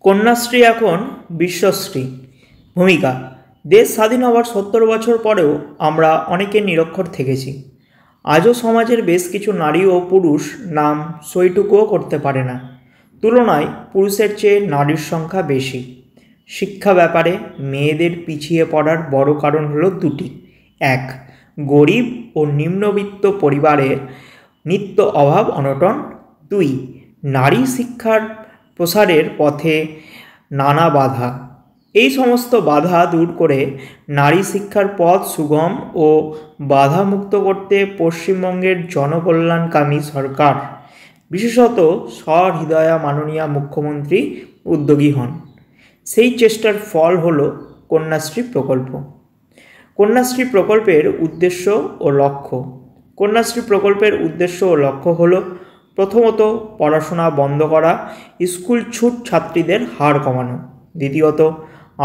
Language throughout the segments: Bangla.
কন্যাশ্রী এখন বিশ্বশ্রী। ভূমিকা: দেশ স্বাধীন হওয়ার ৭০ বছর পরেও আমরা অনেকে নিরক্ষর থেকেছি। আজও সমাজের বেশ কিছু নারী ও পুরুষ নাম সইটুকুও করতে পারে না। তুলনায় পুরুষের চেয়ে নারীর সংখ্যা বেশি। শিক্ষা ব্যাপারে মেয়েদের পিছিয়ে পড়ার বড় কারণ হলো দুটি। এক, গরিব ও নিম্নবিত্ত পরিবারের নিত্য অভাব অনটন। দুই, নারী শিক্ষার প্রসারের পথে নানা বাধা। এই সমস্ত বাধা দূর করে নারী শিক্ষার পথ সুগম ও বাধামুক্ত করতে পশ্চিমবঙ্গের জনকল্যাণকামী সরকার, বিশেষত সহৃদয়া মাননীয়া মুখ্যমন্ত্রী উদ্যোগী হন। সেই চেষ্টার ফল হল কন্যাশ্রী প্রকল্প। কন্যাশ্রী প্রকল্পের উদ্দেশ্য ও লক্ষ্য। কন্যাশ্রী প্রকল্পের উদ্দেশ্য ও লক্ষ্য হল প্রথমত পড়াশোনা বন্ধ করা, স্কুল ছুট ছাত্রীদের হার কমানো। দ্বিতীয়ত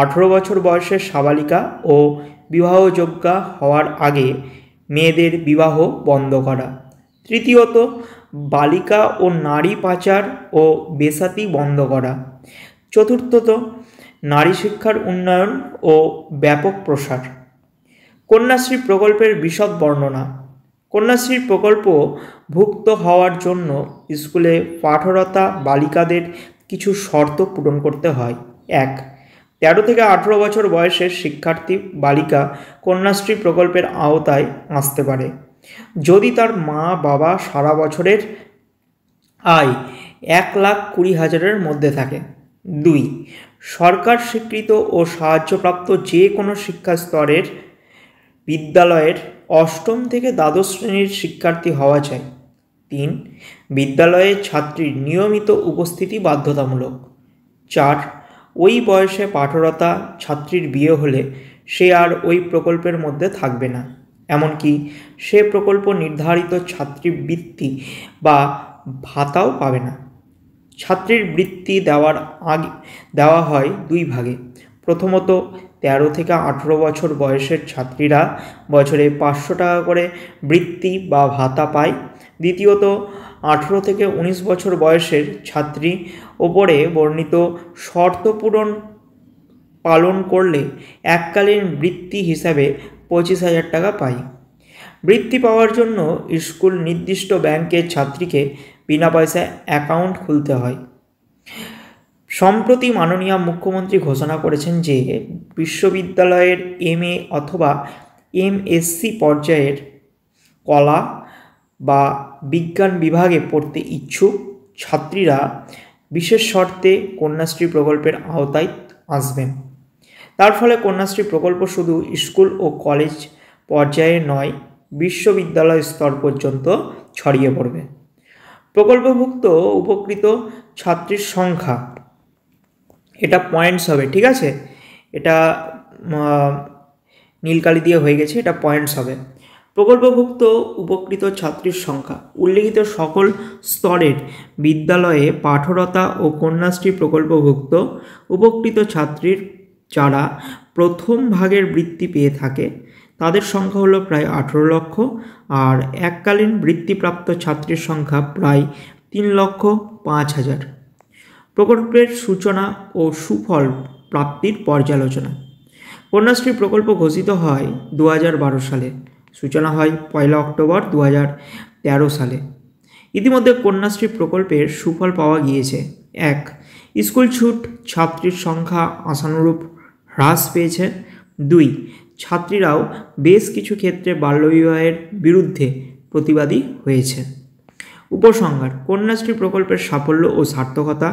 18 বছর বয়সের সাবালিকা ও বিবাহযোগ্যা হওয়ার আগে মেয়েদের বিবাহ বন্ধ করা। তৃতীয়ত বালিকা ও নারী পাচার ও বেশ্যাতি বন্ধ করা। চতুর্থত নারী শিক্ষার উন্নয়ন ও ব্যাপক প্রসার। কন্যাশ্রী প্রকল্পের বিশদ বর্ণনা। কন্যাশ্রী প্রকল্প ভুক্ত হওয়ার জন্য স্কুলে পাঠরতা বালিকাদের কিছু শর্ত পূরণ করতে হয়। 1, 13 থেকে 18 বছর বয়সের শিক্ষার্থী বালিকা কন্যাশ্রী প্রকল্পের আওতায় আসতে পারে যদি তার মা বাবা সারা বছরের আয় 1,20,000-এর মধ্যে থাকে। 2, সরকার স্বীকৃত ও সাহায্যপ্রাপ্ত যে কোনো শিক্ষা স্তরের বিদ্যালয়ের 8ম থেকে দ্বাদশ শ্রেণীর শিক্ষার্থী হওয়া চাই। 3, বিদ্যালয়ে ছাত্রীর নিয়মিত উপস্থিতি বাধ্যতামূলক। 4, ওই বয়সে পাঠরতা ছাত্রীর বিয়ে হলে সে আর ওই প্রকল্পের মধ্যে থাকবে না, এমনকি সে প্রকল্প নির্ধারিত ছাত্রীবৃত্তি বা ভাতাও পাবে না। ছাত্রীর বৃত্তি দেওয়া হয় 2 ভাগে। প্রথমত 13 থেকে 18 বছর বয়সের ছাত্রীরা বছরে 500 টাকা করে বৃত্তি বা ভাতা পায়। দ্বিতীয়ত 18 থেকে 19 বছর বয়সের ছাত্রী ওপরে বর্ণিত শর্ত পালন করলে এককালীন বৃত্তি হিসাবে 25,000 টাকা পায়। বৃত্তি পাওয়ার জন্য স্কুল নির্দিষ্ট ব্যাংকে ছাত্রীকে বিনা পয়সায় অ্যাকাউন্ট খুলতে হয়। সম্প্রতি মাননীয় মুখ্যমন্ত্রী ঘোষণা করেছেন যে বিশ্ববিদ্যালয়ের MA অথবা MSc পর্যায়ের কলা বা বিজ্ঞান বিভাগে পড়তে ইচ্ছুক ছাত্রীরা বিশেষ শর্তে কন্যাশ্রী প্রকল্পের আওতায় আসবেন। তার ফলে কন্যাশ্রী প্রকল্প শুধু স্কুল ও কলেজ পর্যায়ে নয়, বিশ্ববিদ্যালয় স্তর পর্যন্ত ছড়িয়ে পড়বে। প্রকল্পভুক্ত উপকৃত ছাত্রীর সংখ্যা, এটা পয়েন্টস হবে, ঠিক আছে? এটা নীলকালি দিয়ে হয়ে গেছে, এটা পয়েন্টস হবে। প্রকল্পভুক্ত উপকৃত ছাত্রীর সংখ্যা উল্লিখিত সকল স্তরের বিদ্যালয়ে পাঠরতা ও কন্যাশ্রী প্রকল্পভুক্ত উপকৃত ছাত্রীর যারা প্রথম ভাগের বৃত্তি পেয়ে থাকে তাদের সংখ্যা হলো প্রায় 18 লক্ষ, আর এককালীন বৃত্তিপ্রাপ্ত ছাত্রীর সংখ্যা প্রায় 3,05,000। প্রকল্পের সূচনা ও সুফল প্রাপ্তির পর্যালোচনা। কন্যাশ্রী প্রকল্প ঘোষিত হয় 2012 সালে, সূচনা হয় 1 অক্টোবর 2013 সালে। ইতিমধ্যে কন্যাশ্রী প্রকল্পের সুফল পাওয়া গিয়েছে। 1, স্কুল ছুট ছাত্রীর সংখ্যা আশানুরূপ হ্রাস পেয়েছে। 2, ছাত্রীরাও বেশ কিছু ক্ষেত্রে বাল্যবিবাহের বিরুদ্ধে প্রতিবাদী হয়েছে। উপসংহার: কন্যাশ্রী প্রকল্পের সাফল্য ও সার্থকতা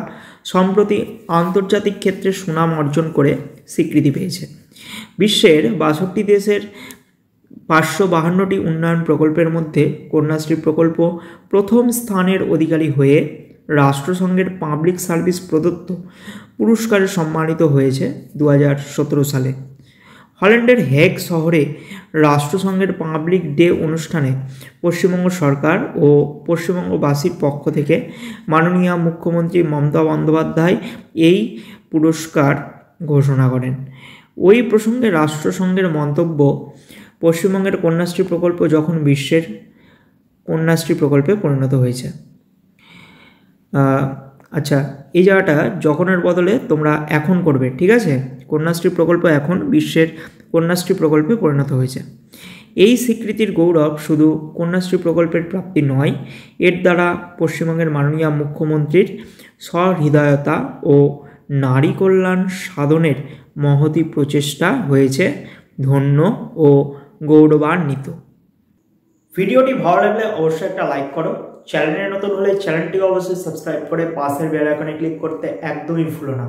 সম্প্রতি আন্তর্জাতিক ক্ষেত্রে সুনাম অর্জন করে স্বীকৃতি পেয়েছে। বিশ্বের 62 দেশের 552টি উন্নয়ন প্রকল্পের মধ্যে কন্যাশ্রী প্রকল্প প্রথম স্থানের অধিকারী হয়ে রাষ্ট্রসংঘের পাবলিক সার্ভিস প্রদত্ত পুরস্কারে সম্মানিত হয়েছে 2017 সালে। হল্যান্ডের হেগ শহরে রাষ্ট্রসংঘের পাবলিক ডে অনুষ্ঠানে পশ্চিমবঙ্গ সরকার ও পশ্চিমবঙ্গবাসীর পক্ষ থেকে মাননীয় মুখ্যমন্ত্রী মমতা বন্দ্যোপাধ্যায় এই পুরস্কার ঘোষণা করেন। ওই প্রসঙ্গে রাষ্ট্রসংঘের মন্তব্য: পশ্চিমবঙ্গের কন্যাশ্রী প্রকল্প যখন বিশ্বের কন্যাশ্রী প্রকল্পে পরিণত হয়েছে। আচ্ছা, এই জায়গাটা যখনের বদলে তোমরা এখন করবে, ঠিক আছে? কন্যাশ্রী প্রকল্প এখন বিশ্বের কন্যাশ্রী প্রকল্পে পরিণত হয়েছে। এই স্বীকৃতির গৌরব শুধু কন্যাশ্রী প্রকল্পের প্রাপ্তি নয়, এর দ্বারা পশ্চিমবঙ্গের মাননীয় মুখ্যমন্ত্রীর সহৃদয়তা ও নারী কল্যাণ সাধনের মহতী প্রচেষ্টা হয়েছে ধন্য ও গৌরবান্বিত। ভিডিওটি ভালো লাগলে অবশ্যই একটা লাইক করো। চ্যানেলে নতুন হলে চ্যানেলটিকে অবশ্যই সাবস্ক্রাইব করে পাশের বেল আইকনে ক্লিক করতে একদমই ভুলো না।